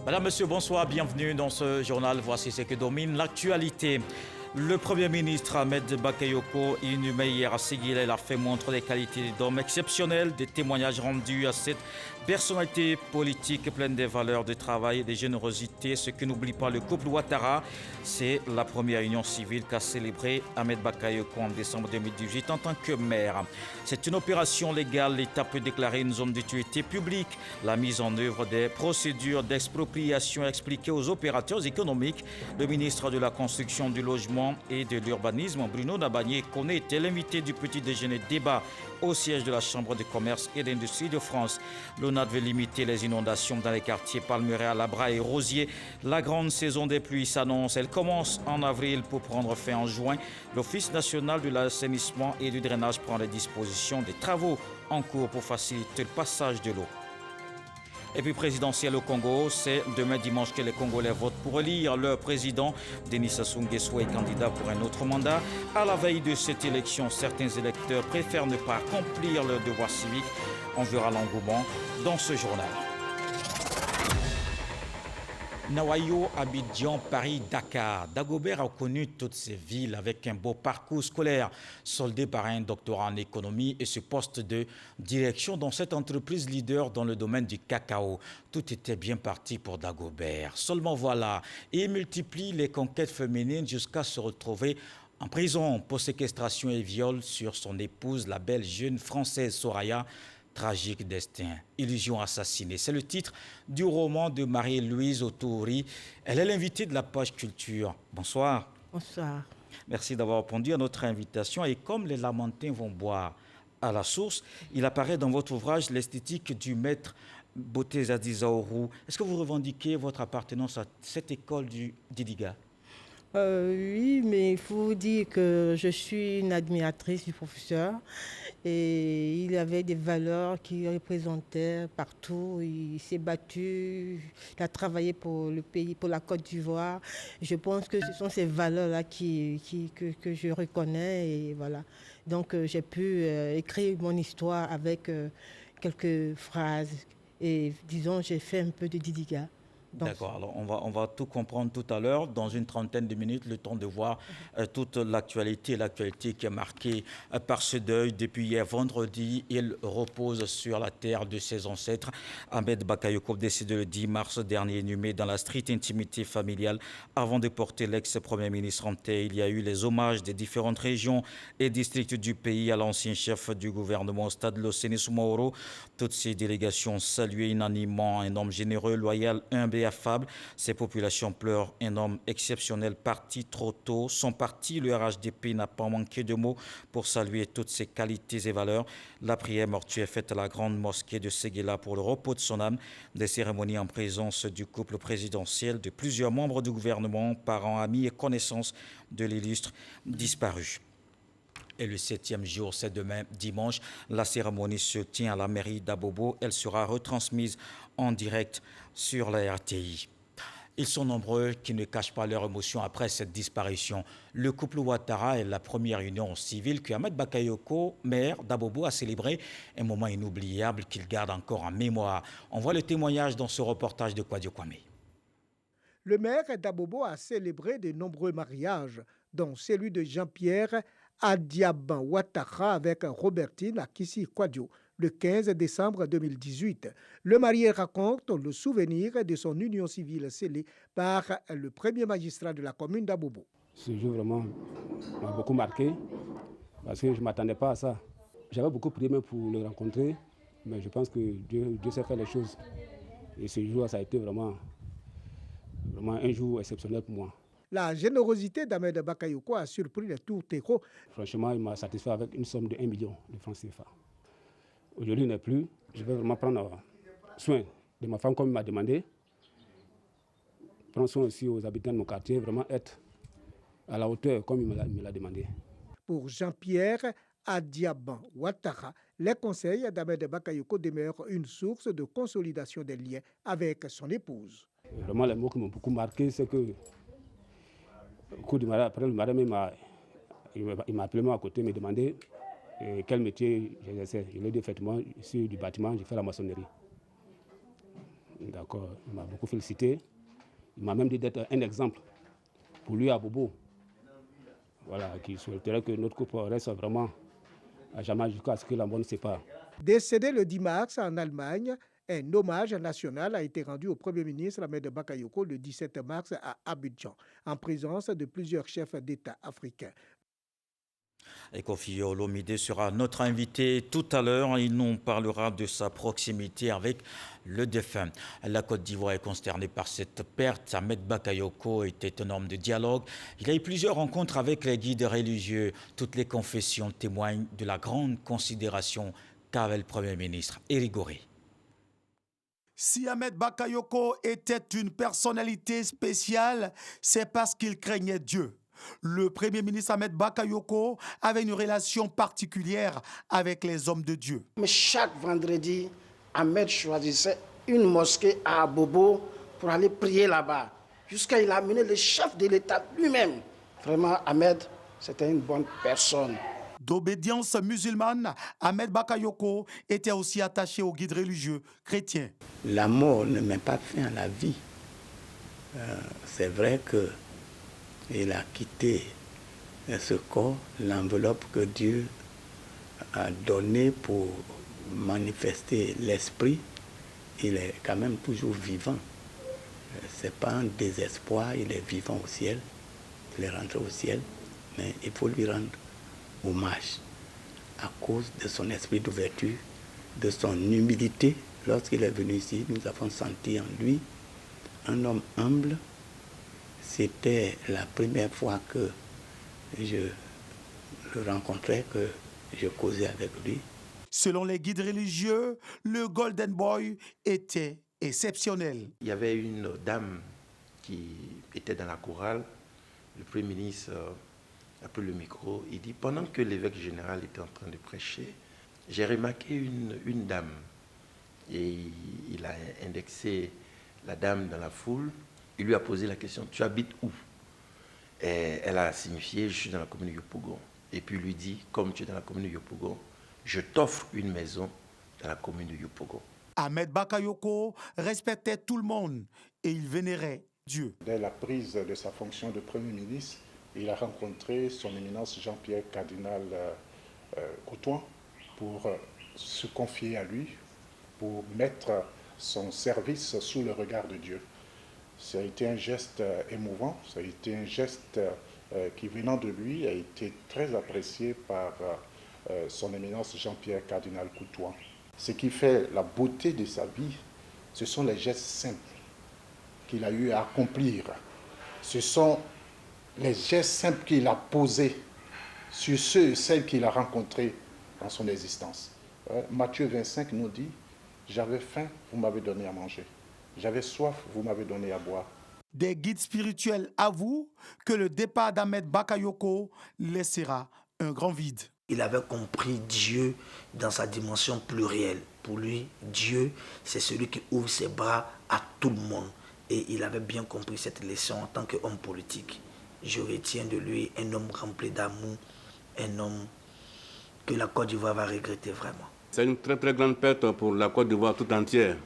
Madame, Monsieur, bonsoir, bienvenue dans ce journal. Voici ce que domine l'actualité. Le Premier ministre Ahmed Bakayoko, inhumé hier à Séguila, il a fait montre des qualités d'homme exceptionnelles, des témoignages rendus à cette personnalité politique pleine des valeurs de travail et de générosité. Ce que n'oublie pas le couple Ouattara, c'est la première union civile qu'a célébré Ahmed Bakayoko en décembre 2018 en tant que maire. C'est une opération légale. L'État peut déclarer une zone d'utilité publique. La mise en œuvre des procédures d'expropriation expliquées aux opérateurs économiques. Le ministre de la Construction, du Logement et de l'Urbanisme, Bruno Nabagné-Koné, était l'invité du petit déjeuner débat au siège de la Chambre de commerce et d'industrie de France. L'ONAT veut limiter les inondations dans les quartiers Palmeraie, Labra et Rosier. La grande saison des pluies s'annonce. Elle commence en avril pour prendre fin en juin. L'Office national de l'assainissement et du drainage prend les dispositions des travaux en cours pour faciliter le passage de l'eau. Et puis présidentielle au Congo, c'est demain dimanche que les Congolais votent pour élire leur président. Denis Sassou Nguesso est candidat pour un autre mandat. À la veille de cette élection, certains électeurs préfèrent ne pas accomplir leur devoir civique. On verra l'engouement dans ce journal. Nawayo, Abidjan, Paris, Dakar. Dagobert a connu toutes ces villes avec un beau parcours scolaire, soldé par un doctorat en économie et ce poste de direction dans cette entreprise leader dans le domaine du cacao. Tout était bien parti pour Dagobert. Seulement voilà, il multiplie les conquêtes féminines jusqu'à se retrouver en prison pour séquestration et viol sur son épouse, la belle jeune française Soraya. Tragique destin, illusion assassinée. C'est le titre du roman de Marie-Louise Autouri. Elle est l'invitée de la page culture. Bonsoir. Bonsoir. Merci d'avoir répondu à notre invitation. Et comme les Lamentins vont boire à la source, il apparaît dans votre ouvrage l'esthétique du maître Beauté Zadizaourou. Est-ce que vous revendiquez votre appartenance à cette école du Didiga? Oui, mais il faut dire que je suis une admiratrice du professeur et il avait des valeurs qu'il représentait partout. Il s'est battu, il a travaillé pour le pays, pour la Côte d'Ivoire. Je pense que ce sont ces valeurs-là que je reconnais et voilà. Donc j'ai pu écrire mon histoire avec quelques phrases et disons j'ai fait un peu de Didiga. D'accord, alors on va tout comprendre tout à l'heure, dans une trentaine de minutes, le temps de voir toute l'actualité qui est marquée par ce deuil. Depuis hier vendredi, il repose sur la terre de ses ancêtres. Ahmed Bakayoko, décédé le 10 mars dernier, inhumé dans la stricte intimité familiale. Avant de porter l'ex-premier ministre en terre, il y a eu les hommages des différentes régions et districts du pays à l'ancien chef du gouvernement au stade Losséné Soumaoro. Toutes ces délégations saluaient unanimement un homme généreux, loyal, humble et affable. Ces populations pleurent un homme exceptionnel parti trop tôt. Son parti, le RHDP, n'a pas manqué de mots pour saluer toutes ses qualités et valeurs. La prière mortuaire faite à la grande mosquée de Séguila pour le repos de son âme. Des cérémonies en présence du couple présidentiel, de plusieurs membres du gouvernement, parents, amis et connaissances de l'illustre disparu. Et le 7e jour, c'est demain, dimanche. La cérémonie se tient à la mairie d'Abobo. Elle sera retransmise en direct sur la RTI. Ils sont nombreux qui ne cachent pas leur émotion après cette disparition. Le couple Ouattara est la première union civile que Ahmed Bakayoko, maire d'Abobo, a célébré. Un moment inoubliable qu'il garde encore en mémoire. On voit le témoignage dans ce reportage de Kwadio Kwame. Le maire d'Abobo a célébré de nombreux mariages, dont celui de Jean-Pierre Adiaban Ouattara avec Robertine Akissi Kwadio, le 15 décembre 2018. Le marié raconte le souvenir de son union civile scellée par le premier magistrat de la commune d'Abobo. Ce jour vraiment m'a beaucoup marqué parce que je ne m'attendais pas à ça. J'avais beaucoup prié même pour le rencontrer, mais je pense que Dieu sait faire les choses. Et ce jour, ça a été vraiment un jour exceptionnel pour moi. La générosité d'Ahmed Bakayoko a surpris les tourtereaux. Franchement, il m'a satisfait avec une somme de 1 million de francs CFA. Aujourd'hui, il n'est plus. Je vais vraiment prendre soin de ma femme comme il m'a demandé. Prendre soin aussi aux habitants de mon quartier, vraiment être à la hauteur comme il me l'a demandé. Pour Jean-Pierre Adiaban Ouattara, les conseils d'Ahmed Bakayoko demeurent une source de consolidation des liens avec son épouse. Et vraiment, les mots qui m'ont beaucoup marqué, c'est que au cours du mariage, après le mariage, il m'a appelé moi à côté, me demandé quel métier j'exerçais. Je lui ai dit effectivement, ici du bâtiment, j'ai fait la maçonnerie. D'accord, il m'a beaucoup félicité. Il m'a même dit d'être un exemple pour lui à Bobo. Voilà, qui souhaiterait que notre couple reste vraiment à jamais jusqu'à ce que la mort ne sépare. Décédé le 10 mars en Allemagne, un hommage national a été rendu au Premier ministre Ahmed Bakayoko le 17 mars à Abidjan, en présence de plusieurs chefs d'État africains. Et Kofi Olomide sera notre invité tout à l'heure. Il nous parlera de sa proximité avec le défunt. La Côte d'Ivoire est consternée par cette perte. Ahmed Bakayoko était un homme de dialogue. Il a eu plusieurs rencontres avec les guides religieux. Toutes les confessions témoignent de la grande considération qu'avait le Premier ministre Éric Gorée. Si Ahmed Bakayoko était une personnalité spéciale, c'est parce qu'il craignait Dieu. Le Premier ministre Ahmed Bakayoko avait une relation particulière avec les hommes de Dieu. Mais chaque vendredi, Ahmed choisissait une mosquée à Bobo pour aller prier là-bas. Jusqu'à il a amené le chef de l'État lui-même. Vraiment, Ahmed, c'était une bonne personne. D'obédience musulmane, Ahmed Bakayoko était aussi attaché aux guides religieux chrétiens. La mort ne met pas fin à la vie. C'est vrai qu'il a quitté ce corps, l'enveloppe que Dieu a donnée pour manifester l'esprit. Il est quand même toujours vivant. Ce n'est pas un désespoir, il est vivant au ciel. Il est rentré au ciel, mais il faut lui rendre hommage à cause de son esprit d'ouverture, de son humilité. Lorsqu'il est venu ici, nous avons senti en lui un homme humble. C'était la première fois que je le rencontrais, que je causais avec lui. Selon les guides religieux, le Golden Boy était exceptionnel. Il y avait une dame qui était dans la chorale. Le Premier ministre a pris le micro. Il dit, pendant que l'évêque général était en train de prêcher, j'ai remarqué une dame. Et il a indexé la dame dans la foule. Il lui a posé la question, tu habites où? Et elle a signifié, je suis dans la commune de Yopougon. Et puis il lui dit, comme tu es dans la commune de Yopougon, je t'offre une maison dans la commune de Yopougon. Ahmed Bakayoko respectait tout le monde et il vénérait Dieu. Dès la prise de sa fonction de Premier ministre, il a rencontré son éminence Jean-Pierre Cardinal Coutouan pour se confier à lui, pour mettre son service sous le regard de Dieu. Ça a été un geste émouvant, ça a été un geste qui, venant de lui, a été très apprécié par son éminence Jean-Pierre Cardinal Coutouan. Ce qui fait la beauté de sa vie, ce sont les gestes simples qu'il a eu à accomplir. Ce sont les gestes simples qu'il a posés sur ceux et celles qu'il a rencontrés dans son existence. Matthieu 25 nous dit, « J'avais faim, vous m'avez donné à manger. J'avais soif, vous m'avez donné à boire. » Des guides spirituels avouent que le départ d'Ahmed Bakayoko laissera un grand vide. Il avait compris Dieu dans sa dimension plurielle. Pour lui, Dieu, c'est celui qui ouvre ses bras à tout le monde. Et il avait bien compris cette leçon en tant qu'homme politique. Je retiens de lui un homme rempli d'amour, un homme que la Côte d'Ivoire va regretter vraiment. C'est une très très grande perte pour la Côte d'Ivoire tout entière.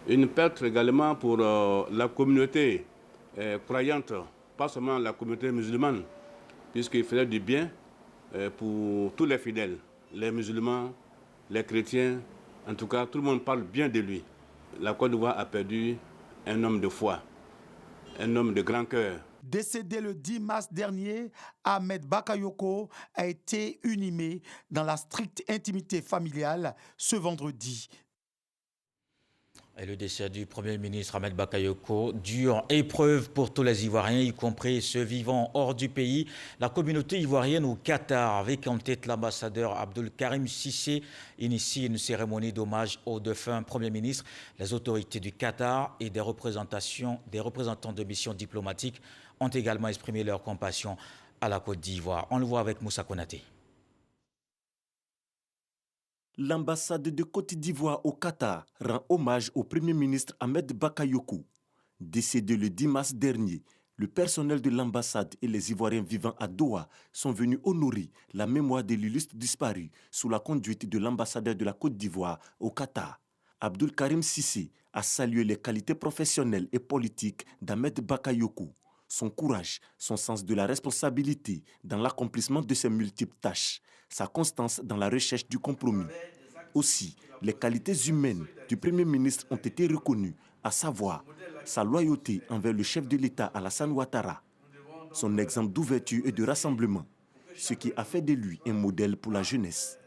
Une perte également pour la communauté croyante, pas seulement la communauté musulmane, puisqu'il faisait du bien pour tous les fidèles, les musulmans, les chrétiens, en tout cas tout le monde parle bien de lui. La Côte d'Ivoire a perdu un homme de foi, un homme de grand cœur. Décédé le 10 mars dernier, Ahmed Bakayoko a été inhumé dans la stricte intimité familiale ce vendredi. Et le décès du Premier ministre Ahmed Bakayoko, dure épreuve pour tous les Ivoiriens, y compris ceux vivant hors du pays. La communauté ivoirienne au Qatar, avec en tête l'ambassadeur Abdul Karim Sissé, initie une cérémonie d'hommage au défunt Premier ministre. Les autorités du Qatar et des représentants de missions diplomatiques ont également exprimé leur compassion à la Côte d'Ivoire. On le voit avec Moussa Konaté. L'ambassade de Côte d'Ivoire au Qatar rend hommage au Premier ministre Ahmed Bakayoko. Décédé le 10 mars dernier, le personnel de l'ambassade et les Ivoiriens vivant à Doha sont venus honorer la mémoire de l'illustre disparu sous la conduite de l'ambassadeur de la Côte d'Ivoire au Qatar. Abdul Karim Sissé a salué les qualités professionnelles et politiques d'Ahmed Bakayoko, son courage, son sens de la responsabilité dans l'accomplissement de ses multiples tâches, sa constance dans la recherche du compromis. Aussi, les qualités humaines du Premier ministre ont été reconnues, à savoir sa loyauté envers le chef de l'État Alassane Ouattara, son exemple d'ouverture et de rassemblement, ce qui a fait de lui un modèle pour la jeunesse.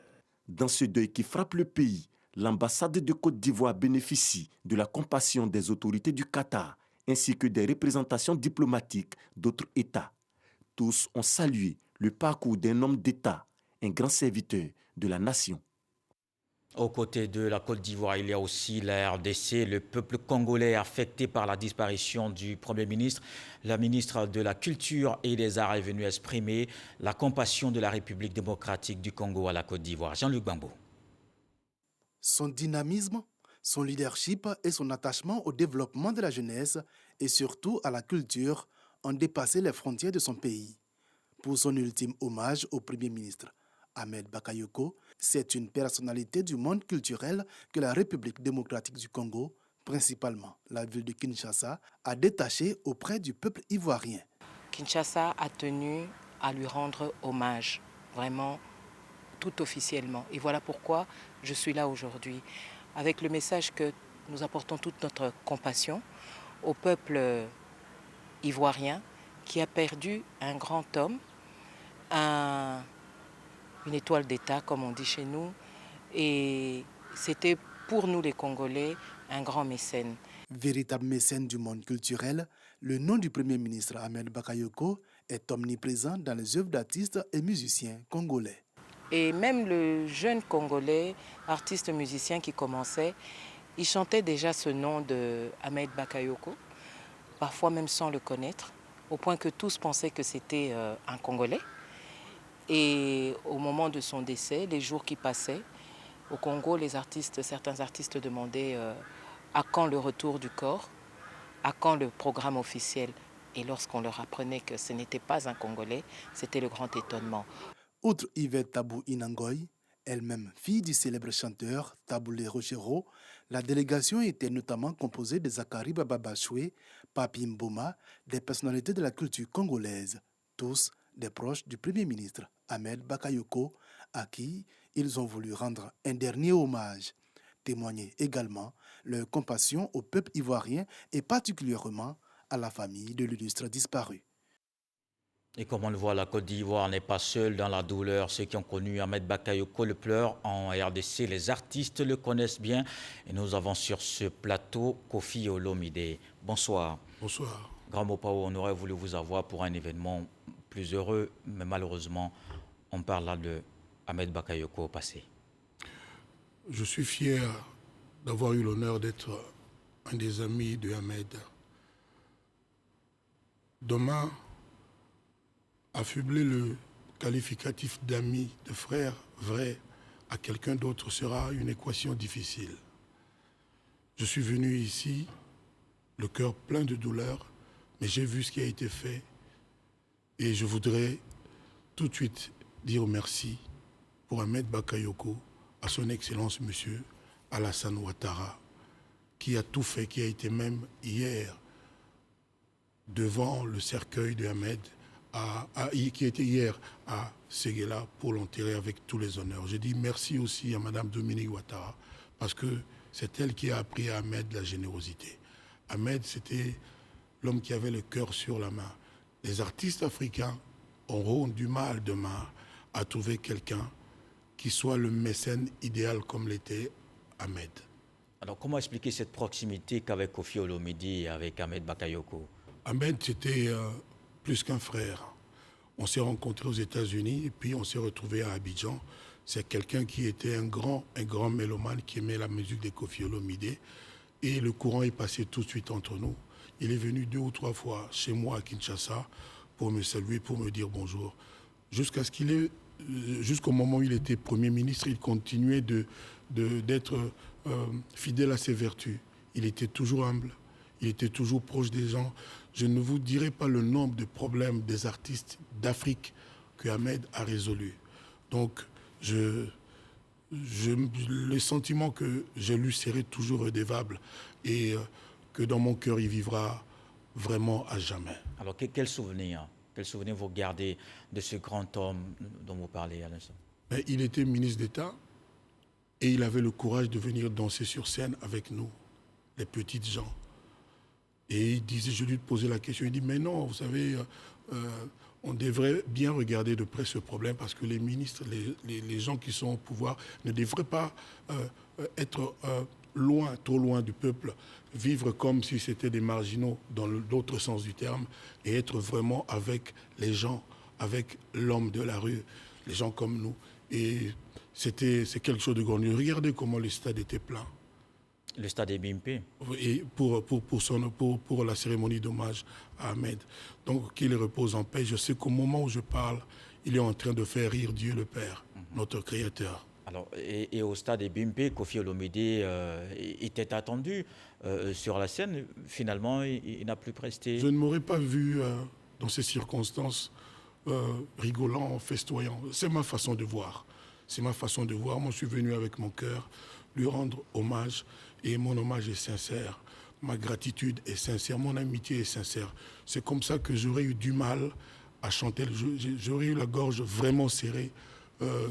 Dans ce deuil qui frappe le pays, l'ambassade de Côte d'Ivoire bénéficie de la compassion des autorités du Qatar ainsi que des représentations diplomatiques d'autres États. Tous ont salué le parcours d'un homme d'État, un grand serviteur de la nation. Aux côtés de la Côte d'Ivoire, il y a aussi la RDC, le peuple congolais affecté par la disparition du Premier ministre. La ministre de la Culture et des Arts est venue exprimer la compassion de la République démocratique du Congo à la Côte d'Ivoire. Jean-Luc Bambo. Son dynamisme, son leadership et son attachement au développement de la jeunesse et surtout à la culture ont dépassé les frontières de son pays. Pour son ultime hommage au Premier ministre, Ahmed Bakayoko, c'est une personnalité du monde culturel que la République démocratique du Congo, principalement la ville de Kinshasa, a détaché auprès du peuple ivoirien. Kinshasa a tenu à lui rendre hommage, vraiment tout officiellement. Et voilà pourquoi je suis là aujourd'hui, avec le message que nous apportons toute notre compassion au peuple ivoirien qui a perdu un grand homme, une étoile d'État, comme on dit chez nous. Et c'était pour nous les Congolais un grand mécène. Véritable mécène du monde culturel, le nom du Premier ministre Ahmed Bakayoko est omniprésent dans les œuvres d'artistes et musiciens congolais. Et même le jeune Congolais, artiste musicien qui commençait, il chantait déjà ce nom de Ahmed Bakayoko, parfois même sans le connaître, au point que tous pensaient que c'était un Congolais. Et au moment de son décès, les jours qui passaient, au Congo, certains artistes demandaient à quand le retour du corps, à quand le programme officiel. Et lorsqu'on leur apprenait que ce n'était pas un Congolais, c'était le grand étonnement. Outre Yvette Tabou Inangoy, elle-même fille du célèbre chanteur Taboulé Rochero, la délégation était notamment composée de Zakari Bababachoué, Papi Mboma, des personnalités de la culture congolaise, tous des proches du Premier ministre Ahmed Bakayoko, à qui ils ont voulu rendre un dernier hommage. Témoigner également leur compassion au peuple ivoirien et particulièrement à la famille de l'illustre disparu. Et comme on le voit, la Côte d'Ivoire n'est pas seule dans la douleur. Ceux qui ont connu Ahmed Bakayoko le pleurent en RDC. Les artistes le connaissent bien. Et nous avons sur ce plateau Kofi Olomide. Bonsoir. Bonsoir. Grand Mopao, on aurait voulu vous avoir pour un événement plus heureux, mais malheureusement, on parle là de Ahmed Bakayoko au passé. Je suis fier d'avoir eu l'honneur d'être un des amis de Ahmed. Demain, affubler le qualificatif d'ami, de frère vrai à quelqu'un d'autre sera une équation difficile. Je suis venu ici, le cœur plein de douleur, mais j'ai vu ce qui a été fait et je voudrais tout de suite dire merci pour Ahmed Bakayoko, à son Excellence Monsieur Alassane Ouattara, qui a tout fait, qui a été même hier devant le cercueil de Ahmed, qui était hier à Séguéla pour l'enterrer avec tous les honneurs. Je dis merci aussi à Madame Dominique Ouattara, parce que c'est elle qui a appris à Ahmed la générosité. Ahmed, c'était l'homme qui avait le cœur sur la main. Les artistes africains auront du mal demain à trouver quelqu'un qui soit le mécène idéal comme l'était Ahmed. Alors comment expliquer cette proximité qu'avec Kofi Olomide et avec Ahmed Bakayoko? Ahmed, c'était plus qu'un frère. On s'est rencontrés aux États-Unis et puis on s'est retrouvés à Abidjan. C'est quelqu'un qui était un grand mélomane qui aimait la musique de Kofi Olomide. Et le courant est passé tout de suite entre nous. Il est venu 2 ou 3 fois chez moi à Kinshasa pour me saluer, pour me dire bonjour. Jusqu'au moment où il était Premier ministre, il continuait d'être fidèle à ses vertus. Il était toujours humble, il était toujours proche des gens. Je ne vous dirai pas le nombre de problèmes des artistes d'Afrique que Ahmed a résolus. Donc, je le sentiment que je lui serai toujours redevable et que dans mon cœur, il vivra vraiment à jamais. Alors, quel souvenir vous gardez de ce grand homme dont vous parlez à l'instant? Il était ministre d'État et il avait le courage de venir danser sur scène avec nous, les petites gens. Et il disait, je lui posais la question, il dit, mais non, vous savez, on devrait bien regarder de près ce problème parce que les ministres, les gens qui sont au pouvoir ne devraient pas être loin, trop loin du peuple, vivre comme si c'était des marginaux dans l'autre sens du terme et être vraiment avec les gens, avec l'homme de la rue, les gens comme nous. Et c'est quelque chose de grand. Regardez comment le stade était plein. Le stade est Bimpe. Et pour la cérémonie d'hommage à Ahmed. Donc qu'il repose en paix. Je sais qu'au moment où je parle, il est en train de faire rire Dieu le Père, notre Créateur. Alors, et au stade de Bimpe, Koffi Olomide était attendu sur la scène. Finalement, il n'a plus presté. Je ne m'aurais pas vu dans ces circonstances rigolant, festoyant. C'est ma façon de voir. C'est ma façon de voir. Moi, je suis venu avec mon cœur lui rendre hommage. Et mon hommage est sincère. Ma gratitude est sincère. Mon amitié est sincère. C'est comme ça que j'aurais eu du mal à chanter. J'aurais eu la gorge vraiment serrée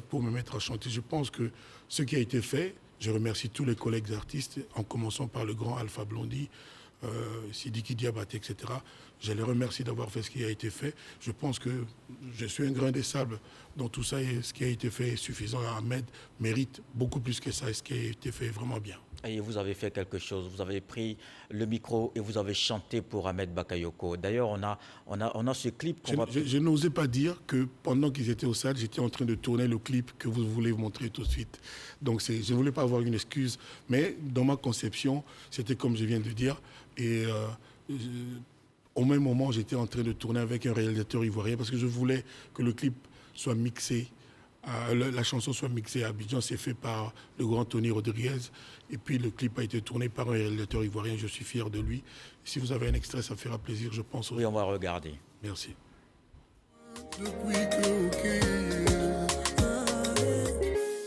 pour me mettre à chanter. Je pense que ce qui a été fait, je remercie tous les collègues artistes, en commençant par le grand Alpha Blondy, Sidiki Diabaté, etc. Je les remercie d'avoir fait ce qui a été fait. Je pense que je suis un grain de sable dans tout ça et ce qui a été fait est suffisant. Ahmed mérite beaucoup plus que ça et ce qui a été fait est vraiment bien. Et vous avez fait quelque chose, vous avez pris le micro et vous avez chanté pour Ahmed Bakayoko. D'ailleurs, on a ce clip qu'on va... Je n'osais pas dire que pendant qu'ils étaient au stade, j'étais en train de tourner le clip que vous voulez vous montrer tout de suite. Donc je ne voulais pas avoir une excuse, mais dans ma conception, c'était comme je viens de dire. Et au même moment, j'étais en train de tourner avec un réalisateur ivoirien parce que je voulais que le clip soit mixé. La chanson soit mixée à Abidjan, c'est fait par le grand Tony Rodriguez. Et puis le clip a été tourné par un réalisateur ivoirien, je suis fier de lui. Si vous avez un extrait, ça fera plaisir, je pense. Oui, on va regarder. Merci. Depuis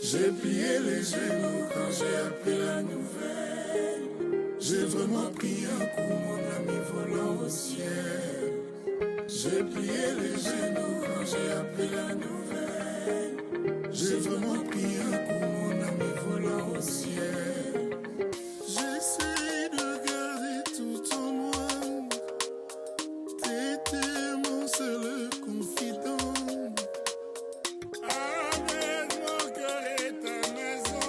j'ai plié les genoux quand j'ai appris la nouvelle. J'ai vraiment pris un coup, mon ami volant au ciel. J'ai plié les genoux quand j'ai appris la nouvelle. J'ai vraiment pris un coup, mon ami volant au ciel. J'essaie de garder tout en moi. T'étais mon seul confident. Avec mon cœur et ta maison.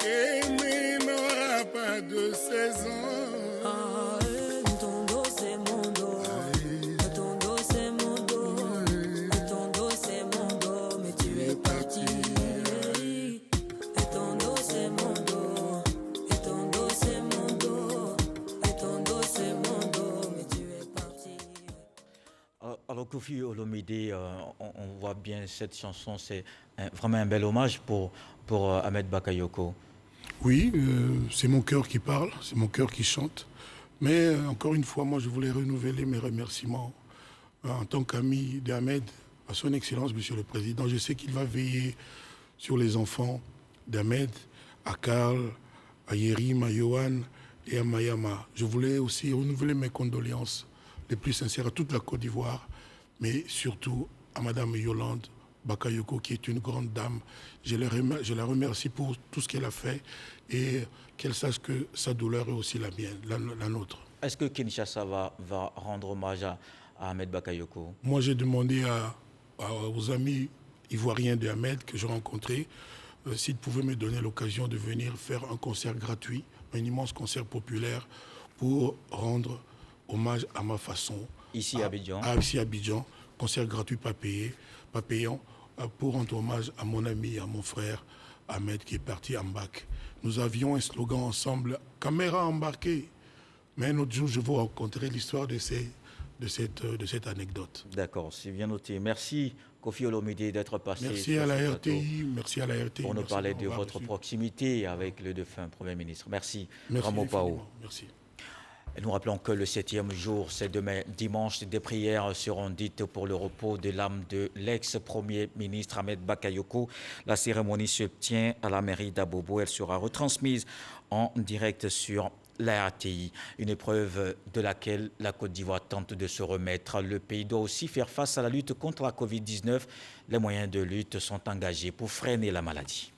Aimer n'aura pas de saison. Alors Koffi Olomide, on voit bien cette chanson, c'est vraiment un bel hommage pour Ahmed Bakayoko. Oui, c'est mon cœur qui parle, c'est mon cœur qui chante. Mais encore une fois, moi je voulais renouveler mes remerciements en tant qu'ami d'Ahmed, à son Excellence, Monsieur le Président. Je sais qu'il va veiller sur les enfants d'Ahmed, à Karl, à Yérim, à Yohan et à Mayama. Je voulais aussi renouveler mes condoléances les plus sincères à toute la Côte d'Ivoire, mais surtout à Madame Yolande Bakayoko, qui est une grande dame. Je la remercie pour tout ce qu'elle a fait et qu'elle sache que sa douleur est aussi la mienne, la nôtre. Est-ce que Kinshasa va rendre hommage à Ahmed Bakayoko? Moi, j'ai demandé aux amis ivoiriens d'Ahmed que j'ai rencontrés s'ils pouvaient me donner l'occasion de venir faire un concert gratuit, un immense concert populaire pour rendre hommage à ma façon. Ici à Abidjan. Ici à Abidjan, concert gratuit pas payant, pour rendre hommage à mon ami, à mon frère Ahmed qui est parti en bac. Nous avions un slogan ensemble, caméra embarquée. Mais un autre jour, je vous raconterai l'histoire de cette anecdote. D'accord, c'est bien noté. Merci Koffi Olomide d'être passé. Merci à la RTI, pour nous parler de votre proximité avec le défunt Premier ministre. Merci. Merci. Merci. Et nous rappelons que le 7e jour, c'est demain dimanche, des prières seront dites pour le repos de l'âme de l'ex-premier ministre Ahmed Bakayoko. La cérémonie se tient à la mairie d'Abobo. Elle sera retransmise en direct sur la RTI, une épreuve de laquelle la Côte d'Ivoire tente de se remettre. Le pays doit aussi faire face à la lutte contre la Covid-19. Les moyens de lutte sont engagés pour freiner la maladie.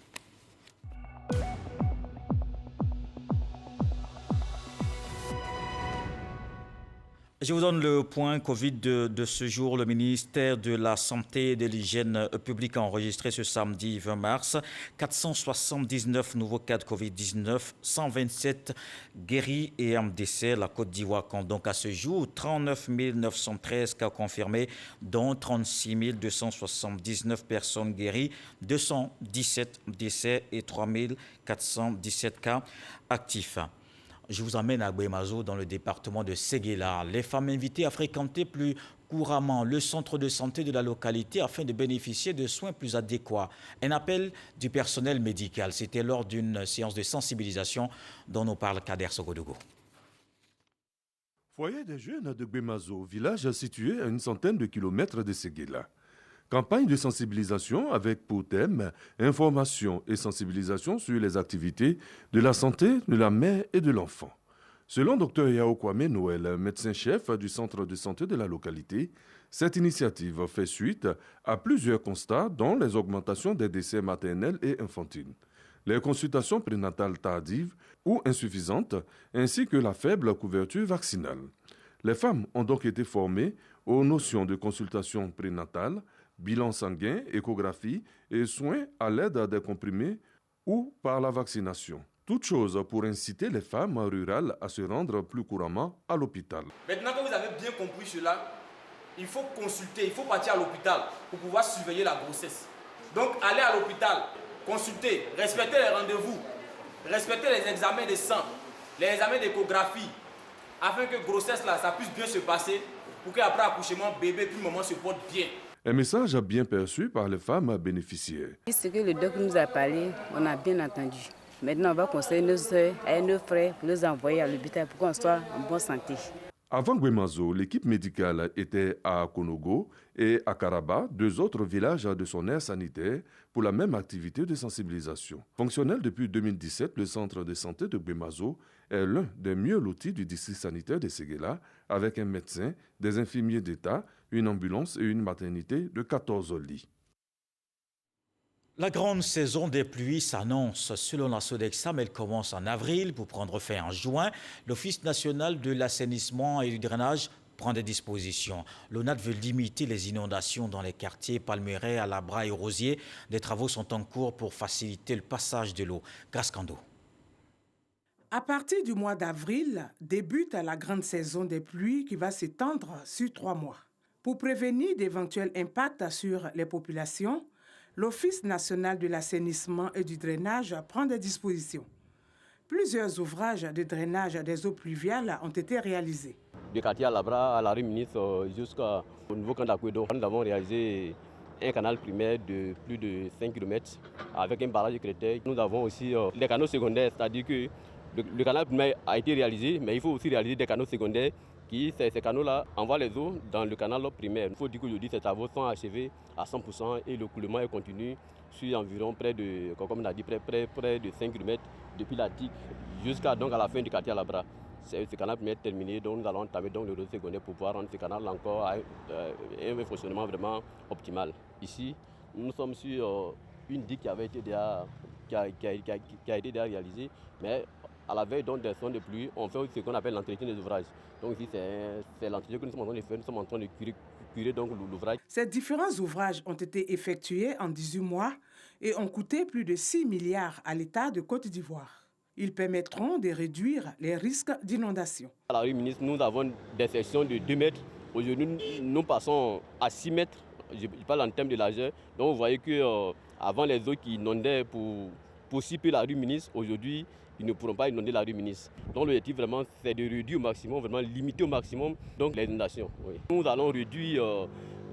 Je vous donne le point Covid de ce jour. Le ministère de la Santé et de l'Hygiène publique a enregistré ce samedi 20 mars 479 nouveaux cas de Covid-19, 127 guéris et un décès. La Côte d'Ivoire compte donc à ce jour 39 913 cas confirmés, dont 36 279 personnes guéries, 217 décès et 3 417 cas actifs. Je vous emmène à Gbemazo, dans le département de Séguéla. Les femmes invitées à fréquenter plus couramment le centre de santé de la localité afin de bénéficier de soins plus adéquats. Un appel du personnel médical. C'était lors d'une séance de sensibilisation dont nous parle Kader Sogodogo. Foyer des jeunes de Gbemazo, village situé à une centaine de kilomètres de Séguéla. Campagne de sensibilisation avec pour thème information et sensibilisation sur les activités de la santé de la mère et de l'enfant. Selon Dr Yao Kwame Noël, médecin-chef du centre de santé de la localité, cette initiative fait suite à plusieurs constats, dont les augmentations des décès maternels et infantiles, les consultations prénatales tardives ou insuffisantes, ainsi que la faible couverture vaccinale. Les femmes ont donc été formées aux notions de consultation prénatale, bilan sanguin, échographie et soins à l'aide des comprimés ou par la vaccination. Toute chose pour inciter les femmes rurales à se rendre plus couramment à l'hôpital. Maintenant que vous avez bien compris cela, il faut consulter, il faut partir à l'hôpital pour pouvoir surveiller la grossesse. Donc allez à l'hôpital, consultez, respectez les rendez-vous, respectez les examens de sang, les examens d'échographie, afin que grossesse là, ça puisse bien se passer, pour qu'après accouchement, bébé puis maman se porte bien. Un message bien perçu par les femmes bénéficiaires. Ce que le docteur nous a parlé, on a bien entendu. Maintenant, on va conseiller nos soeurs et nos frères pour les envoyer à l'hôpital pour qu'on soit en bonne santé. Avant Gbemazo, l'équipe médicale était à Konogo et à Karaba, deux autres villages de son aire sanitaire, pour la même activité de sensibilisation. Fonctionnel depuis 2017, le centre de santé de Gbemazo est l'un des mieux lotis du district sanitaire de Séguéla, avec un médecin, des infirmiers d'État, une ambulance et une maternité de 14 lits. La grande saison des pluies s'annonce. Selon la Sodexam, elle commence en avril pour prendre fin en juin. L'Office national de l'assainissement et du drainage prend des dispositions. L'ONAT veut limiter les inondations dans les quartiers Palmeraie, Alabra et Rosier. Des travaux sont en cours pour faciliter le passage de l'eau. Grascando. À partir du mois d'avril, débute la grande saison des pluies qui va s'étendre sur 3 mois. Pour prévenir d'éventuels impacts sur les populations, l'Office national de l'assainissement et du drainage prend des dispositions. Plusieurs ouvrages de drainage des eaux pluviales ont été réalisés. Du quartier Alabra à la rue Ministre jusqu'au nouveau camp d'Aquedo, nous avons réalisé un canal primaire de plus de 5 km avec un barrage de Créteil. Nous avons aussi les canaux secondaires, c'est-à-dire que le canal primaire a été réalisé, mais il faut aussi réaliser des canaux secondaires ces canaux-là envoient les eaux dans le canal primaire. Il faut dire qu'aujourd'hui, ces travaux sont achevés à 100% et le coulement est continu sur environ près de 5 km depuis la digue jusqu'à la fin du quartier Alabra. Ce canal primaire est terminé, donc nous allons entamer le réseau secondaire pour pouvoir rendre ce canal encore à un fonctionnement vraiment optimal. Ici, nous sommes sur une digue qui avait été déjà réalisée, mais à la veille des sons de pluie, on fait ce qu'on appelle l'entretien des ouvrages. Donc ici, c'est l'entretien que nous sommes en train de faire, nous sommes en train de curer l'ouvrage. Ces différents ouvrages ont été effectués en 18 mois et ont coûté plus de 6 milliards à l'État de Côte d'Ivoire. Ils permettront de réduire les risques d'inondation. À la rue Ministre, nous avons des sections de 2 mètres. Aujourd'hui, nous passons à 6 mètres. Je parle en termes de largeur. Donc vous voyez qu'avant les eaux qui inondaient pour ciper la rue Ministre, aujourd'hui, ils ne pourront pas inonder la rue Ministre. Donc l'objectif vraiment, c'est de réduire au maximum, vraiment limiter au maximum donc, les inondations. Oui. Nous allons réduire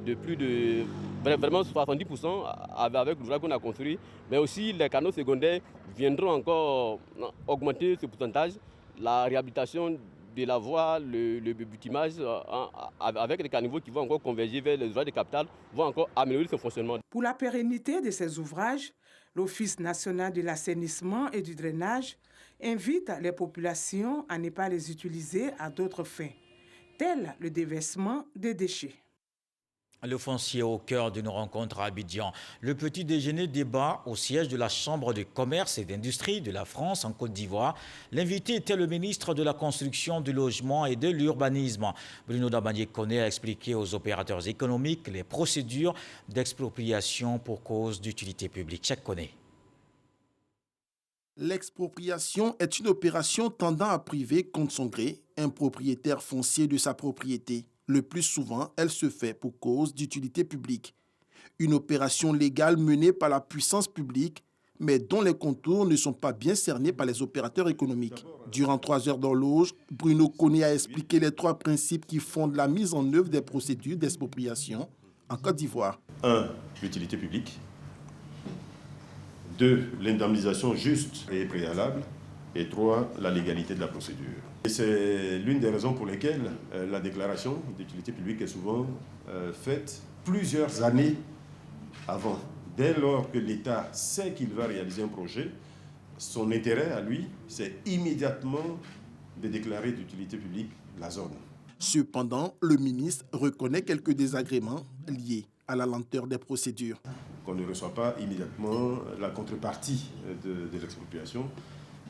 de plus de vraiment 70% avec l'ouvrage qu'on a construit, mais aussi les canaux secondaires viendront encore augmenter ce pourcentage. La réhabilitation de la voie, le butimage, avec des caniveaux qui vont encore converger vers les ouvrages de capital, vont encore améliorer son fonctionnement. Pour la pérennité de ces ouvrages, l'Office national de l'assainissement et du drainage invite les populations à ne pas les utiliser à d'autres fins, tels le déversement des déchets. Le foncier au cœur d'une rencontre à Abidjan. Le petit déjeuner débat au siège de la Chambre de commerce et d'industrie de la France en Côte d'Ivoire. L'invité était le ministre de la Construction, du Logement et de l'Urbanisme. Bruno Dabanié-Kone a expliqué aux opérateurs économiques les procédures d'expropriation pour cause d'utilité publique. Cheikh Kone. L'expropriation est une opération tendant à priver contre son gré un propriétaire foncier de sa propriété. Le plus souvent, elle se fait pour cause d'utilité publique. Une opération légale menée par la puissance publique, mais dont les contours ne sont pas bien cernés par les opérateurs économiques. Durant 3 heures d'horloge, Bruno Kone a expliqué les 3 principes qui fondent la mise en œuvre des procédures d'expropriation en Côte d'Ivoire. 1. L'utilité publique. 2. L'indemnisation juste et préalable. Et 3. La légalité de la procédure. Et c'est l'une des raisons pour lesquelles la déclaration d'utilité publique est souvent faite plusieurs années avant. Dès lors que l'État sait qu'il va réaliser un projet, son intérêt à lui, c'est immédiatement de déclarer d'utilité publique la zone. Cependant, le ministre reconnaît quelques désagréments liés à la lenteur des procédures. Qu'on ne reçoit pas immédiatement la contrepartie de l'expropriation.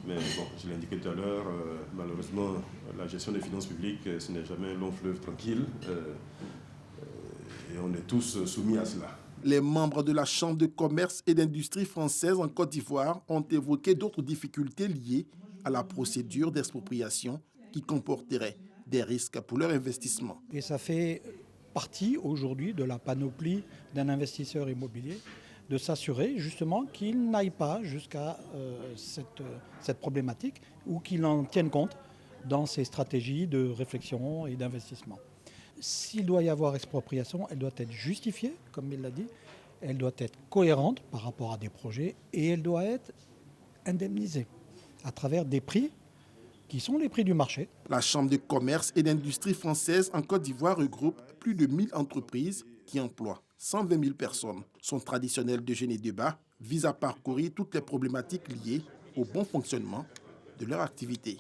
Mais bon, je l'ai indiqué tout à l'heure, malheureusement, la gestion des finances publiques, ce n'est jamais un long fleuve tranquille. Et on est tous soumis à cela. Les membres de la Chambre de commerce et d'industrie française en Côte d'Ivoire ont évoqué d'autres difficultés liées à la procédure d'expropriation qui comporterait des risques pour leur investissement. Et ça fait partie aujourd'hui de la panoplie d'un investisseur immobilier de s'assurer justement qu'il n'aille pas jusqu'à cette problématique ou qu'il en tienne compte dans ses stratégies de réflexion et d'investissement. S'il doit y avoir expropriation, elle doit être justifiée, comme il l'a dit, elle doit être cohérente par rapport à des projets et elle doit être indemnisée à travers des prix qui sont les prix du marché. La Chambre de commerce et d'industrie française en Côte d'Ivoire regroupe plus de 1000 entreprises qui emploient 120 000 personnes. Son traditionnel déjeuner débat vise à parcourir toutes les problématiques liées au bon fonctionnement de leur activité.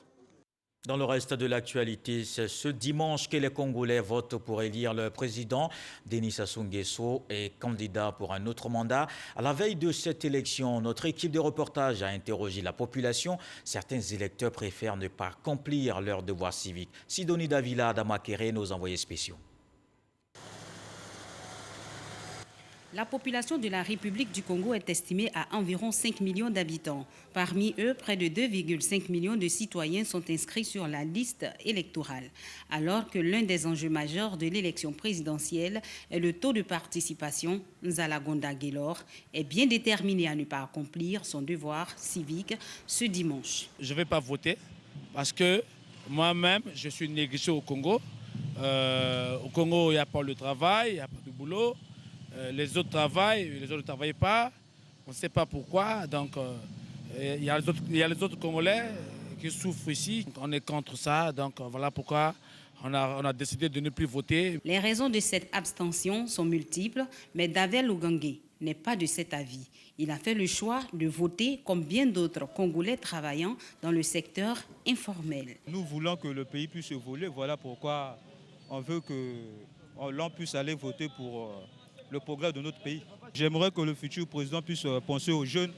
Dans le reste de l'actualité, c'est ce dimanche que les Congolais votent pour élire le président. Denis Sassou Nguesso est candidat pour un autre mandat. À la veille de cette élection, notre équipe de reportage a interrogé la population. Certains électeurs préfèrent ne pas accomplir leur devoir civique. Sidonie Davila, Adama Kéré, nos envoyés spéciaux. La population de la République du Congo est estimée à environ 5 millions d'habitants. Parmi eux, près de 2,5 millions de citoyens sont inscrits sur la liste électorale. Alors que l'un des enjeux majeurs de l'élection présidentielle est le taux de participation, Nzalagonda Guélor est bien déterminé à ne pas accomplir son devoir civique ce dimanche. Je ne vais pas voter parce que moi-même, je suis négligé au Congo. Au Congo, il n'y a pas le travail, il n'y a pas de boulot. Les autres travaillent, les autres ne travaillent pas. On ne sait pas pourquoi. Donc, il y a les autres Congolais qui souffrent ici. On est contre ça. Donc, voilà pourquoi on a décidé de ne plus voter. Les raisons de cette abstention sont multiples, mais Davel Ogangue n'est pas de cet avis. Il a fait le choix de voter comme bien d'autres Congolais travaillant dans le secteur informel. Nous voulons que le pays puisse évoluer. Voilà pourquoi on veut que l'on puisse aller voter pour le progrès de notre pays. J'aimerais que le futur président puisse penser aux jeunes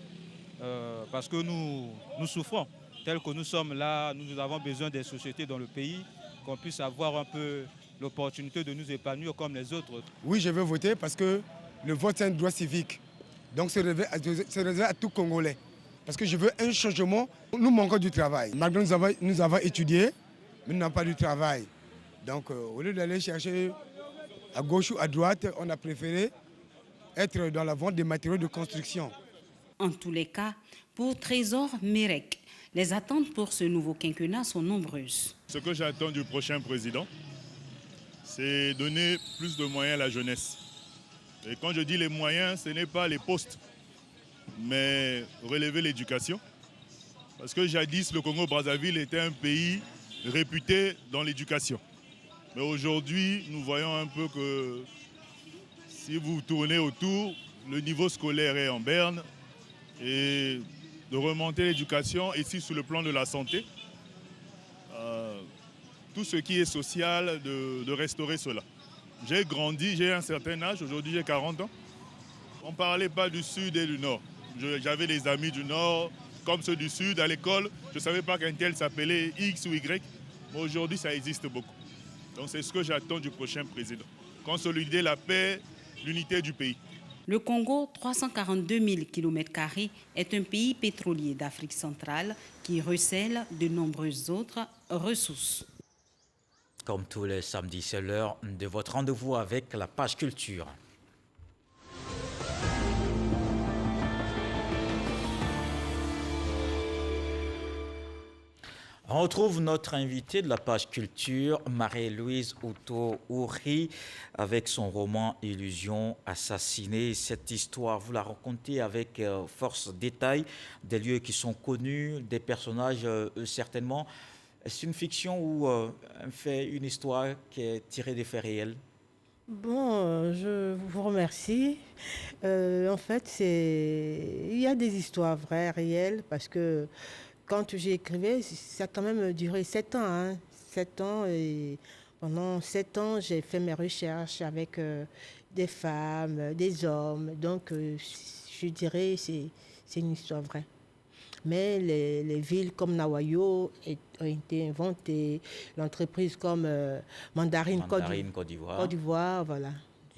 parce que nous souffrons. Tel que nous sommes là, nous avons besoin des sociétés dans le pays, qu'on puisse avoir un peu l'opportunité de nous épanouir comme les autres. Oui, je veux voter parce que le vote, c'est un droit civique. Donc, c'est réservé à tout Congolais. Parce que je veux un changement. Nous manquons du travail. Malgré nous avons étudié, mais nous n'avons pas du travail. Donc, au lieu d'aller chercher à gauche ou à droite, on a préféré être dans la vente des matériaux de construction. En tous les cas, pour Trésor Mérec, les attentes pour ce nouveau quinquennat sont nombreuses. Ce que j'attends du prochain président, c'est donner plus de moyens à la jeunesse. Et quand je dis les moyens, ce n'est pas les postes, mais relever l'éducation. Parce que jadis, le Congo-Brazzaville était un pays réputé dans l'éducation. Mais aujourd'hui, nous voyons un peu que si vous tournez autour, le niveau scolaire est en berne et de remonter l'éducation ici sur le plan de la santé, tout ce qui est social, de restaurer cela. J'ai grandi, j'ai un certain âge, aujourd'hui j'ai 40 ans. On ne parlait pas du Sud et du Nord. J'avais des amis du Nord, comme ceux du Sud, à l'école. Je ne savais pas qu'un tel s'appelait X ou Y, mais aujourd'hui ça existe beaucoup. Donc c'est ce que j'attends du prochain président. Consolider la paix, l'unité du pays. Le Congo, 342 000 km², est un pays pétrolier d'Afrique centrale qui recèle de nombreuses autres ressources. Comme tous les samedis, c'est l'heure de votre rendez-vous avec la page culture. On retrouve notre invitée de la page culture, Marie-Louise Oto-Ouri, avec son roman Illusion assassinée. Cette histoire, vous la racontez avec force détail, des lieux qui sont connus, des personnages certainement. Est-ce une fiction ou une histoire qui est tirée des faits réels? Bon, je vous remercie. En fait, il y a des histoires vraies, réelles, parce que quand j'écrivais, ça a quand même duré 7 ans. Hein. 7 ans, et pendant 7 ans, j'ai fait mes recherches avec des femmes, des hommes. Donc, je dirais que c'est une histoire vraie. Mais les villes comme Nawayo ont été inventées, l'entreprise comme Mandarine Côte d'Ivoire, voilà.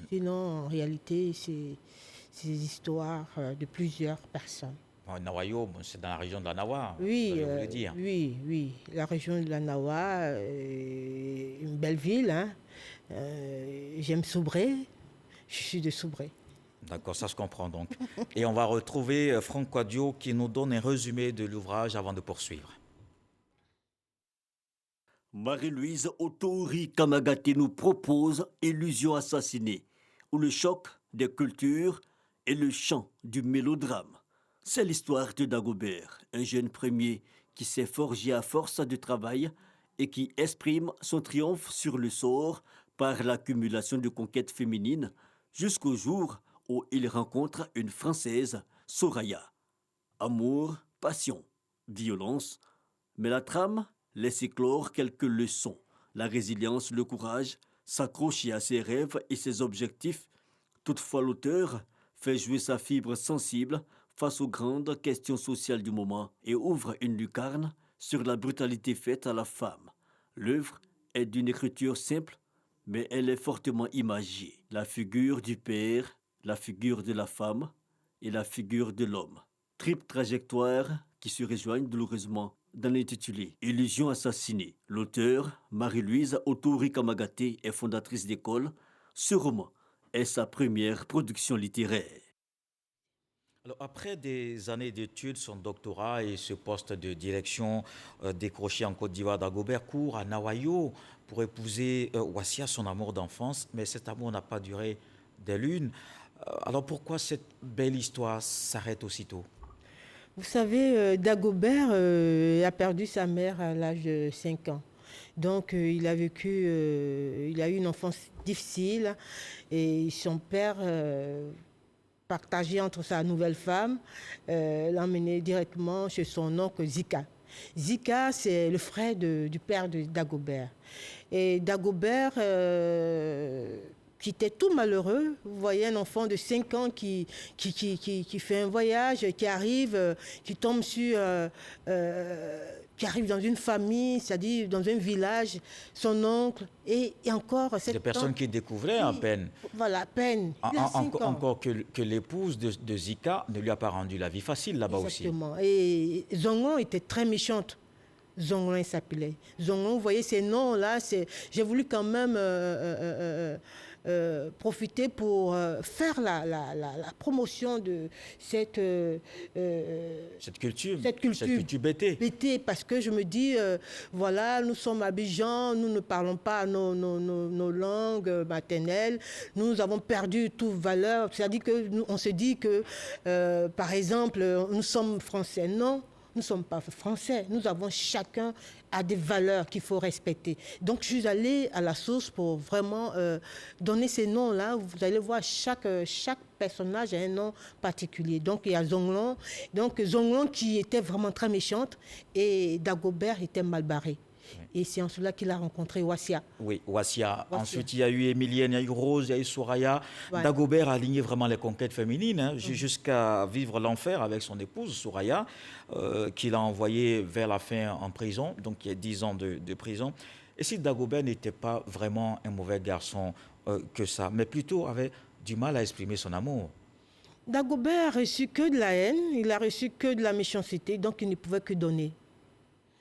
Sinon, en réalité, c'est des histoires de plusieurs personnes. Nawayo, c'est dans la région de la Nawa, oui, vous voulez dire. Oui, la région de la Nawa, une belle ville. Hein. J'aime Soubré, je suis de Soubré. D'accord, ça se comprend donc. Et on va retrouver Franck Quadio qui nous donne un résumé de l'ouvrage avant de poursuivre. Marie-Louise Oto-Ouri Kamagaté nous propose Illusion assassinée, où le choc des cultures est le chant du mélodrame. C'est l'histoire de Dagobert, un jeune premier qui s'est forgé à force de travail et qui exprime son triomphe sur le sort par l'accumulation de conquêtes féminines jusqu'au jour où il rencontre une Française, Soraya. Amour, passion, violence, mais la trame laisse éclore quelques leçons. La résilience, le courage, s'accrocher à ses rêves et ses objectifs. Toutefois, l'auteur fait jouer sa fibre sensible face aux grandes questions sociales du moment et ouvre une lucarne sur la brutalité faite à la femme. L'œuvre est d'une écriture simple, mais elle est fortement imagée. La figure du père, la figure de la femme et la figure de l'homme. Triple trajectoire qui se rejoignent douloureusement dans l'intitulé « Illusion assassinée ». L'auteur, Marie-Louise Oto-Ouri Kamagaté, est fondatrice d'école. Ce roman est sa première production littéraire. Alors, après des années d'études, son doctorat et ce poste de direction décroché en Côte d'Ivoire, Dagobert court à Nawayo pour épouser Wassia, son amour d'enfance, mais cet amour n'a pas duré des lunes. Alors pourquoi cette belle histoire s'arrête aussitôt? Vous savez, Dagobert a perdu sa mère à l'âge de 5 ans. Donc il a eu une enfance difficile et son père, partagé entre sa nouvelle femme, l'a emmené directement chez son oncle Zika. Zika, c'est le frère du père de Dagobert. Et Dagobert, qui était tout malheureux, vous voyez un enfant de 5 ans qui fait un voyage, qui arrive, qui tombe sur... qui arrive dans une famille, c'est-à-dire dans un village, son oncle, et encore... Des personnes qui découvraient à peine. Voilà, à peine. Encore que l'épouse de Zika ne lui a pas rendu la vie facile là-bas aussi. Exactement. Et Zongon était très méchante. Zongon, il s'appelait. Zongon, vous voyez ces noms-là, j'ai voulu quand même profiter pour faire la promotion de cette culture BT, parce que je me dis, voilà, nous sommes à Abidjan, nous ne parlons pas nos langues maternelles, nous avons perdu toute valeur, c'est-à-dire qu'on se dit que, par exemple, nous sommes français. Non, nous ne sommes pas français. Nous avons chacun a des valeurs qu'il faut respecter. Donc, je suis allée à la source pour vraiment donner ces noms-là. Vous allez voir, chaque personnage a un nom particulier. Donc, il y a Zonglon. Donc, Zonglon qui était vraiment très méchante et Dagobert était mal barré. Et c'est en cela qu'il a rencontré Wassia. Oui, Wassia. Ensuite, il y a eu Emilienne, il y a eu Rose, il y a eu Soraya. Ouais. Dagobert a aligné vraiment les conquêtes féminines, hein, jusqu'à vivre l'enfer avec son épouse, Soraya, qu'il a envoyée vers la fin en prison. Donc, il y a 10 ans de prison. Et si Dagobert n'était pas vraiment un mauvais garçon que ça, mais plutôt avait du mal à exprimer son amour. Dagobert a reçu que de la haine, il a reçu que de la méchanceté, donc il ne pouvait que donner.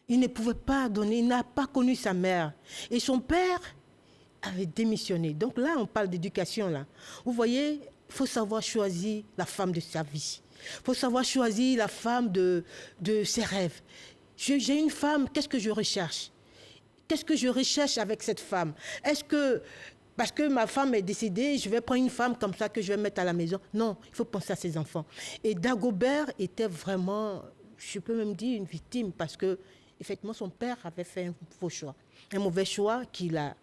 Il ne pouvait pas donner, il n'a pas connu sa mère. Et son père avait démissionné. Donc là, on parle d'éducation. Là. Vous voyez, il faut savoir choisir la femme de sa vie. Il faut savoir choisir la femme de ses rêves. J'ai une femme, qu'est-ce que je recherche? Qu'est-ce que je recherche avec cette femme? Est-ce que, parce que ma femme est décédée, je vais prendre une femme comme ça que je vais mettre à la maison? Non, il faut penser à ses enfants. Et Dagobert était vraiment, je peux même dire, une victime parce que effectivement, son père avait fait un faux choix, un mauvais choix qu'il a.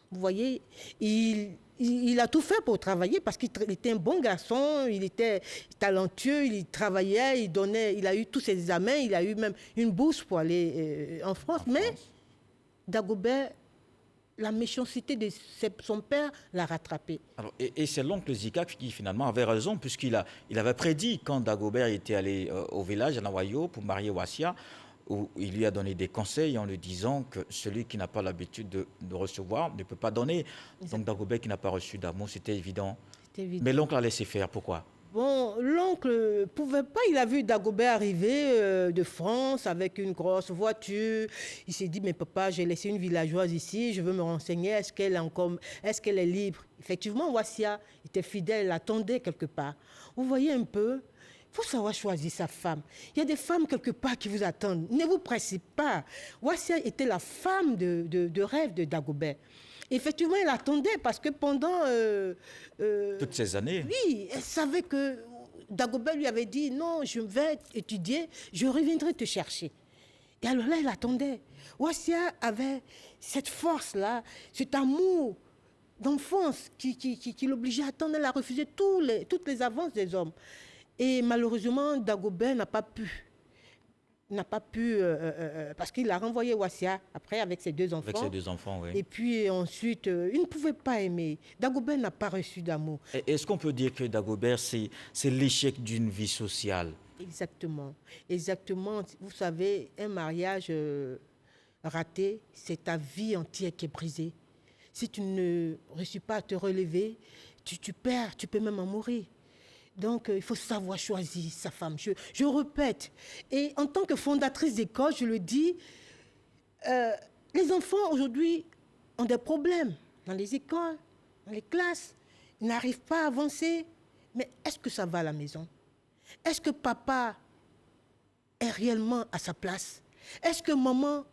Vous voyez, il a tout fait pour travailler parce qu'il était un bon garçon, il était talentueux, il travaillait, il a eu tous ses examens, il a eu même une bourse pour aller en France. Mais Dagobert, la méchanceté de son père l'a rattrapé. Alors, et c'est l'oncle Zika qui finalement avait raison, puisqu'il avait prédit quand Dagobert était allé au village à Nawayo pour marier Wassia, où il lui a donné des conseils en lui disant que celui qui n'a pas l'habitude de recevoir ne peut pas donner. Donc Dagobert qui n'a pas reçu d'amour, c'était évident. Mais l'oncle a laissé faire, pourquoi? Bon, l'oncle ne pouvait pas, il a vu Dagobert arriver de France avec une grosse voiture. Il s'est dit, mais papa, j'ai laissé une villageoise ici, je veux me renseigner, est-ce qu'elle est libre? Effectivement, Wassia était fidèle, elle attendait quelque part. Vous voyez un peu? Il faut savoir choisir sa femme. Il y a des femmes quelque part qui vous attendent. Ne vous pressez pas. Wassia était la femme de rêve de Dagobert. Effectivement, elle attendait parce que pendant... toutes ces années. Oui, elle savait que Dagobert lui avait dit, non, je vais étudier, je reviendrai te chercher. Et alors là, elle attendait. Wassia avait cette force-là, cet amour d'enfance qui l'obligeait à attendre. Elle a refusé toutes les avances des hommes. Et malheureusement, Dagobert n'a pas pu, parce qu'il a renvoyé Wassia après avec ses 2 enfants. Avec ses 2 enfants, oui. Et puis ensuite, il ne pouvait pas aimer. Dagobert n'a pas reçu d'amour. Est-ce qu'on peut dire que Dagobert, c'est l'échec d'une vie sociale? Exactement. Exactement. Vous savez, un mariage raté, c'est ta vie entière qui est brisée. Si tu ne réussis pas à te relever, tu perds, tu peux même en mourir. Donc, il faut savoir choisir sa femme. Je répète, et en tant que fondatrice d'école, je le dis, les enfants aujourd'hui ont des problèmes dans les écoles, dans les classes. Ils n'arrivent pas à avancer. Mais est-ce que ça va à la maison? Est-ce que papa est réellement à sa place? Est-ce que maman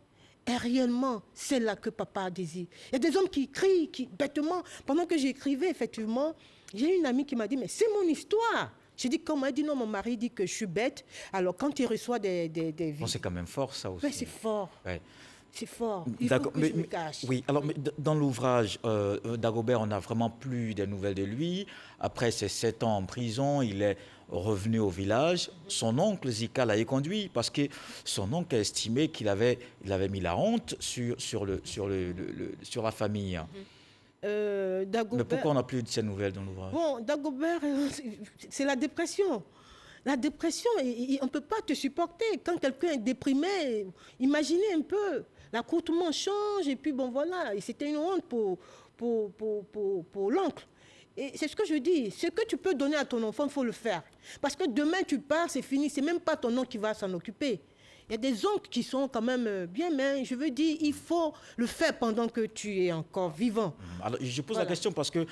est réellement celle-là que papa désire? Il y a des hommes qui crient, bêtement. Pendant que j'écrivais, effectivement, j'ai une amie qui m'a dit, mais c'est mon histoire. J'ai dit, comment? Elle dit, non, mon mari dit que je suis bête. Alors, quand il reçoit des bon, c'est quand même fort, ça aussi. Oui, c'est fort. Ouais. C'est fort. Il faut que je me cache. Oui, alors mais dans l'ouvrage, Dagobert, on n'a vraiment plus des nouvelles de lui. Après ses 7 ans en prison, il est revenu au village. Son oncle Zika l'a éconduit parce que son oncle a estimé qu'il avait mis la honte sur la famille. Dagobert, mais pourquoi on n'a plus de ces nouvelles dans l'ouvrage? Bon, Dagobert, c'est la dépression. La dépression, on ne peut pas te supporter. Quand quelqu'un est déprimé, imaginez un peu. La cour, tout le monde change, et puis bon, voilà. Et c'était une honte pour l'oncle. Et c'est ce que je dis. Ce que tu peux donner à ton enfant, il faut le faire. Parce que demain, tu pars, c'est fini. Ce n'est même pas ton oncle qui va s'en occuper. Il y a des oncles qui sont quand même bien, mais je veux dire, il faut le faire pendant que tu es encore vivant. Alors, je pose la question parce que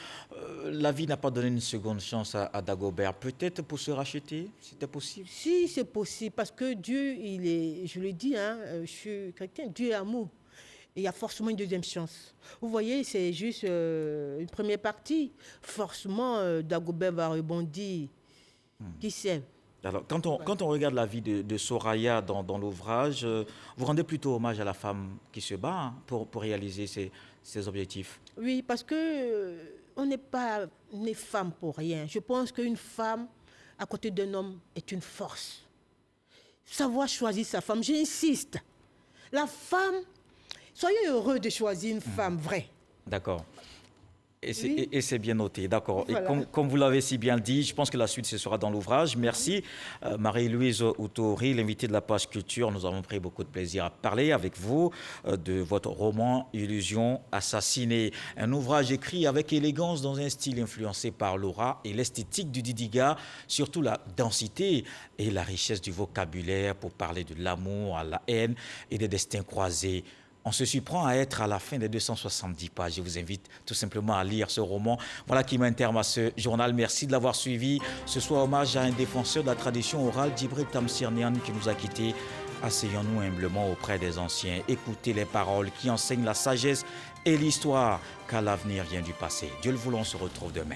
la vie n'a pas donné une seconde chance à Dagobert. Peut-être pour se racheter, c'était possible? Si, c'est possible, parce que Dieu, il est, je le dis, hein, je suis chrétien, Dieu est amour. Et il y a forcément une deuxième chance. Vous voyez, c'est juste une première partie. Forcément, Dagobert va rebondir. Qui sait? Alors, quand on regarde la vie de Soraya dans l'ouvrage, vous rendez plutôt hommage à la femme qui se bat pour réaliser ses objectifs. Oui, parce que on n'est pas né femme pour rien. Je pense qu'une femme à côté d'un homme est une force. Savoir choisir sa femme, j'insiste. La femme, soyez heureux de choisir une femme vraie. D'accord. Et c'est bien noté, d'accord. Voilà. Et comme vous l'avez si bien dit, je pense que la suite, ce sera dans l'ouvrage. Merci. Marie-Louise Outouri, l'invitée de la page culture. Nous avons pris beaucoup de plaisir à parler avec vous de votre roman Illusion assassinée. Un ouvrage écrit avec élégance dans un style influencé par l'aura et l'esthétique du Didiga, surtout la densité et la richesse du vocabulaire pour parler de l'amour, à la haine et des destins croisés. On se surprend à être à la fin des 270 pages. Je vous invite tout simplement à lire ce roman. Voilà qui met un terme à ce journal. Merci de l'avoir suivi. Ce soir, hommage à un défenseur de la tradition orale, Djibril Tamsir Niane, qui nous a quittés. Asseyons-nous humblement auprès des anciens. Écoutez les paroles qui enseignent la sagesse et l'histoire, car l'avenir vient du passé. Dieu le voulant, on se retrouve demain.